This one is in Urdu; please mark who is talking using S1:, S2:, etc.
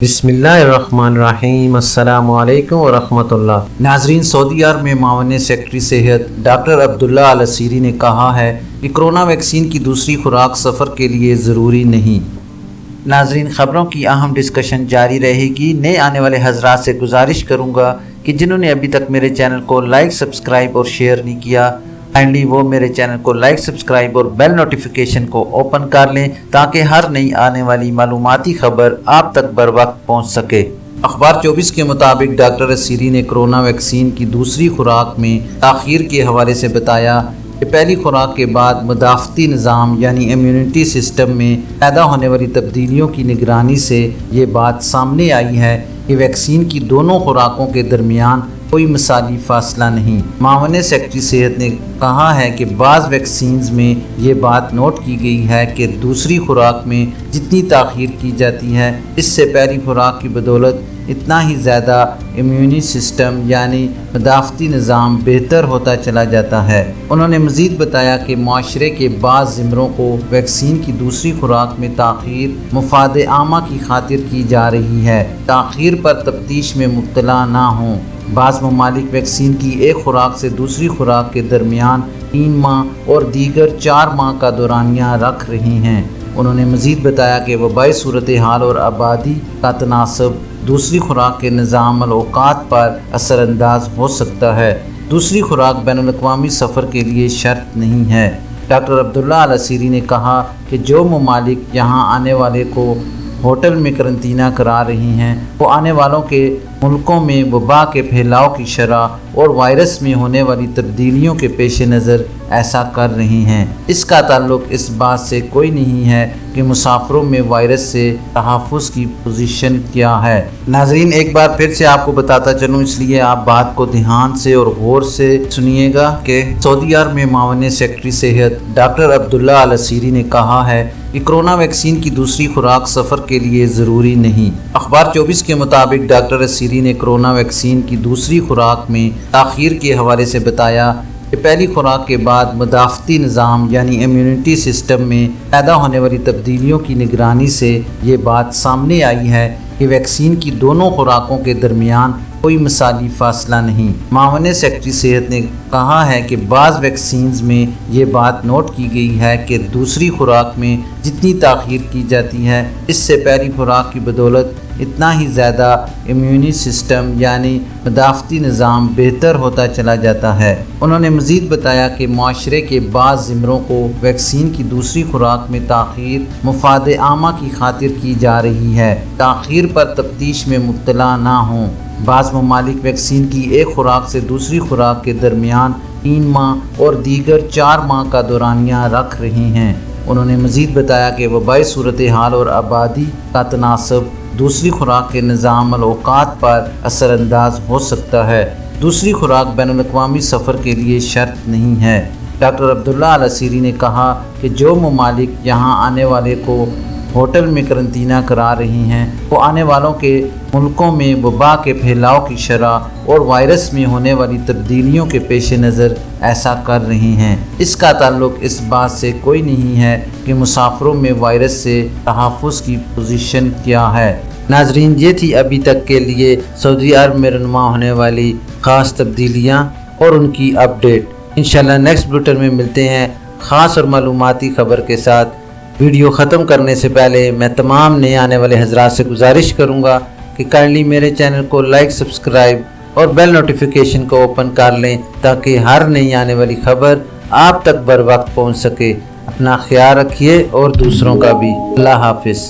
S1: بسم اللہ الرحمن الرحیم۔ السلام علیکم ورحمۃ اللہ۔ ناظرین، سعودی عرب میں معاون سیکرٹری صحت ڈاکٹر عبداللہ العسیری نے کہا ہے کہ کرونا ویکسین کی دوسری خوراک سفر کے لیے ضروری نہیں۔ ناظرین، خبروں کی اہم ڈسکشن جاری رہے گی۔ نئے آنے والے حضرات سے گزارش کروں گا کہ جنہوں نے ابھی تک میرے چینل کو لائک، سبسکرائب اور شیئر نہیں کیا، کائنڈلی وہ میرے چینل کو لائک، سبسکرائب اور بیل نوٹیفیکیشن کو اوپن کر لیں تاکہ ہر نئی آنے والی معلوماتی خبر آپ تک بر وقت پہنچ سکے۔ اخبار 24 کے مطابق ڈاکٹر العسیری نے کرونا ویکسین کی دوسری خوراک میں تاخیر کے حوالے سے بتایا کہ پہلی خوراک کے بعد مدافعتی نظام یعنی امیونٹی سسٹم میں پیدا ہونے والی تبدیلیوں کی نگرانی سے یہ بات سامنے آئی ہے کہ ویکسین کی دونوں خوراکوں کے درمیان کوئی مثالی فاصلہ نہیں۔ معاون سیکرٹری صحت نے کہا ہے کہ بعض ویکسینز میں یہ بات نوٹ کی گئی ہے کہ دوسری خوراک میں جتنی تاخیر کی جاتی ہے، اس سے پہلی خوراک کی بدولت اتنا ہی زیادہ امیونی سسٹم یعنی مدافعتی نظام بہتر ہوتا چلا جاتا ہے۔ انہوں نے مزید بتایا کہ معاشرے کے بعض زمروں کو ویکسین کی دوسری خوراک میں تاخیر مفاد عامہ کی خاطر کی جا رہی ہے۔ تاخیر پر تفتیش میں مبتلا نہ ہوں۔ بعض ممالک ویکسین کی ایک خوراک سے دوسری خوراک کے درمیان 3 ماہ اور دیگر 4 ماہ کا دورانیہ رکھ رہی ہیں۔ انہوں نے مزید بتایا کہ وبائی صورتحال اور آبادی کا تناسب دوسری خوراک کے نظام الاوقات پر اثر انداز ہو سکتا ہے۔ دوسری خوراک بین الاقوامی سفر کے لیے شرط نہیں ہے۔ ڈاکٹر عبداللہ العسیری نے کہا کہ جو ممالک یہاں آنے والے کو ہوٹل میں قرنطینہ کرا رہی ہیں، وہ آنے والوں کے ملکوں میں وبا کے پھیلاؤ کی شرح اور وائرس میں ہونے والی تبدیلیوں کے پیش نظر ایسا کر رہی ہیں۔ اس کا تعلق اس بات سے کوئی نہیں ہے کہ مسافروں میں وائرس سے تحفظ کی پوزیشن کیا ہے۔ ناظرین، ایک بار پھر سے آپ کو بتاتا چلوں، اس لیے آپ بات کو دھیان سے اور غور سے سنیے گا کہ سعودی عرب میں معاون سیکرٹری صحت ڈاکٹر عبداللہ العسیری نے کہا ہے کہ کرونا ویکسین کی دوسری خوراک سفر کے لیے ضروری نہیں۔ اخبار 24 کے مطابق ڈاکٹر العسیری نے کرونا ویکسین کی دوسری خوراک میں تاخیر کے حوالے سے بتایا کہ پہلی خوراک کے بعد مدافعتی نظام یعنی امیونٹی سسٹم میں پیدا ہونے والی تبدیلیوں کی نگرانی سے یہ بات سامنے آئی ہے کہ ویکسین کی دونوں خوراکوں کے درمیان کوئی مثالی فاصلہ نہیں۔ معاون سیکرٹری صحت نے کہا ہے کہ بعض ویکسینز میں یہ بات نوٹ کی گئی ہے کہ دوسری خوراک میں جتنی تاخیر کی جاتی ہے، اس سے پہلی خوراک کی بدولت اتنا ہی زیادہ امیونی سسٹم یعنی مدافعتی نظام بہتر ہوتا چلا جاتا ہے۔ انہوں نے مزید بتایا کہ معاشرے کے بعض زمروں کو ویکسین کی دوسری خوراک میں تاخیر مفاد عامہ کی خاطر کی جا رہی ہے۔ تاخیر پر تفتیش میں مبتلا نہ ہوں۔ بعض ممالک ویکسین کی ایک خوراک سے دوسری خوراک کے درمیان 3 ماہ اور دیگر 4 ماہ کا دورانیہ رکھ رہی ہیں۔ انہوں نے مزید بتایا کہ وبائی صورتحال اور آبادی کا تناسب دوسری خوراک کے نظام الاوقات پر اثر انداز ہو سکتا ہے۔ دوسری خوراک بین الاقوامی سفر کے لیے شرط نہیں ہے۔ ڈاکٹر عبداللہ العسیری نے کہا کہ جو ممالک یہاں آنے والے کو ہوٹل میں قرنطینہ کرا رہی ہیں، وہ آنے والوں کے ملکوں میں وبا کے پھیلاؤ کی شرح اور وائرس میں ہونے والی تبدیلیوں کے پیش نظر ایسا کر رہی ہیں۔ اس کا تعلق اس بات سے کوئی نہیں ہے کہ مسافروں میں وائرس سے تحفظ کی پوزیشن کیا ہے۔ ناظرین، یہ تھی ابھی تک کے لیے سعودی عرب میں رونما ہونے والی خاص تبدیلیاں اور ان کی اپڈیٹ۔ انشاءاللہ نیکسٹ بلیٹن میں ملتے ہیں خاص اور معلوماتی خبر کے ساتھ۔ ویڈیو ختم کرنے سے پہلے میں تمام نئے آنے والے حضرات سے گزارش کروں گا کہ کائنڈلی میرے چینل کو لائک، سبسکرائب اور بیل نوٹیفیکیشن کو اوپن کر لیں تاکہ ہر نئی آنے والی خبر آپ تک بر وقت پہنچ سکے۔ اپنا خیال رکھیے اور دوسروں کا بھی۔ اللہ حافظ۔